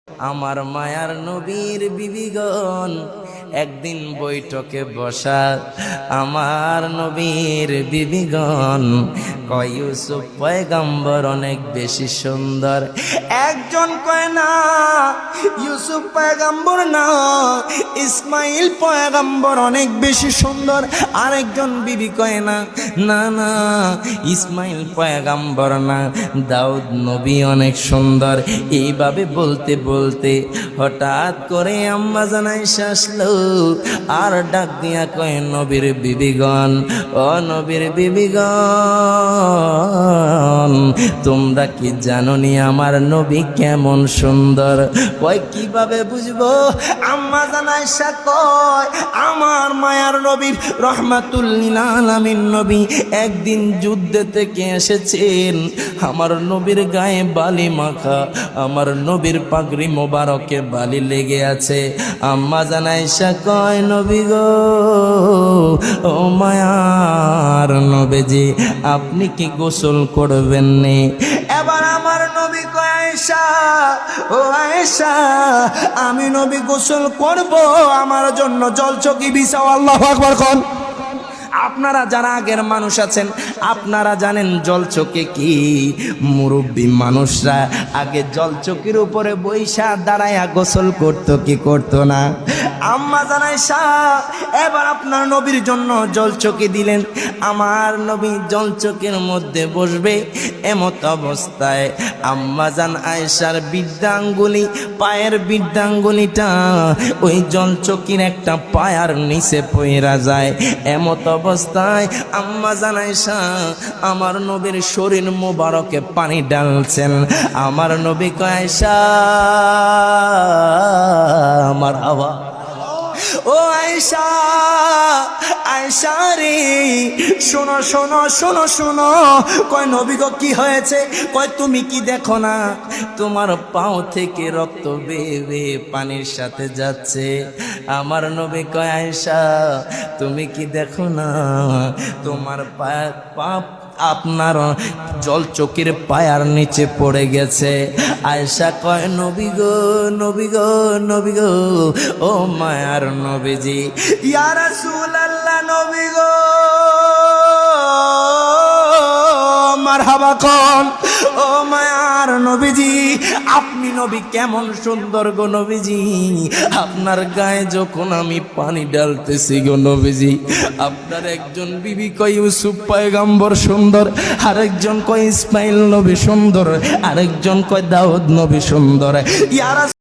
আমার মায়ার নবীর বিবিগণ একদিন বৈঠকে বসা, আমার নবীর বিবিগণ কয় ইউসুফ পয়গম্বর অনেক বেশি সুন্দর। একজন কয় না ইউসুফ পয়গম্বর না, ইসমাইল পয়গম্বর অনেক বেশি সুন্দর। আরেকজন বিবি কয় না না না ইসমাইল পয়গম্বর না, দাউদ নবী অনেক সুন্দর। এইভাবে বলতে বলতে হঠাৎ করে আম্মা জান আয়েশা আসলো আর ডাক দিয়া কয় নবীর বিবিগণ, ও নবীর বিবিগণ, তোমরা কি জানোনি আমার নবী কেমন সুন্দর? কয় কিভাবে বুঝবো? আম্মা জান আয়েশা কয় আমার মায়ার নবীর রহমাতুল লিল আলামিন নবী একদিন যুদ্ধ থেকে এসেছেন, আমার নবীর গায়ে বালি মাখা, আমার নবীর পাগড়ি মোবারকে বালি লেগে আছে। আম্মা জান আয়েশা কয় নবী গো, ও মায়ার নবীজি আপনি কি গোসল করবেন নি? এবার আমার নবী কয় আয়েশা, ও আয়েশা আমি নবী গোসল করব, আমার জন্য জলচকি বিছাও। আল্লাহু আকবার কোন। আপনারা যারা আগের মানুষ আছেন আপনারা জানেন জলচকে কি। মুরব্বী মানুষরা আগে জলচকির উপরে বৈশা দাঁড়ায়া গোসল করতো কি করতো না? আম্মা জান আয়েশা এবার আপনার নবীর জন্য জলচকি দিলেন। আমার নবী জলচকের মধ্যে বসবে, এমত অবস্থায় আম্মা জান আয়েশার বৃদ্ধাঙ্গুলি, পায়ের বৃদ্ধাঙ্গুলিটা ওই জলচকির একটা পায়ার নিচে পইরা যায়। এমত অবস্থায় আম্মা জান আয়েশা আমার নবীর শরীর মোবারকে পানি ঢালছেন। আমার নবী কয় আয়েশা আমার হাওয়া, ও আয়েশা, আয়েশা রে শোনো শোনো শোনো শোনো। কয় নবী গো কি হয়েছে? কয় তুমি কি দেখো না তোমার পাও থেকে রক্ত বেয়ে বেয়ে পানির সাথে যাচ্ছে? আমার নবী কয় আয়েশা তুমি কি দেখো না তোমার পাপ আপনার জলচকির পায়ার নিচে পড়ে গেছে? আয়েশা কয় নবী গো নবী গো নবী গো, ও মায়ার নবীজি, ইয়া রাসূলুল্লাহ নবী গো মারহাবা কোন। ও মায়ার নবীজি আপনি নবী কেমন সুন্দর গো নবীজি, আপনার গায়ে যখন আমি পানি ঢালতেছি গো নবীজি, আপনার একজন বিবি কয় ইউসুফ পয়গম্বর সুন্দর, আরেকজন কয় ইসমাইল নবী সুন্দর, আরেকজন কয় দাউদ নবী সুন্দর। ইয়া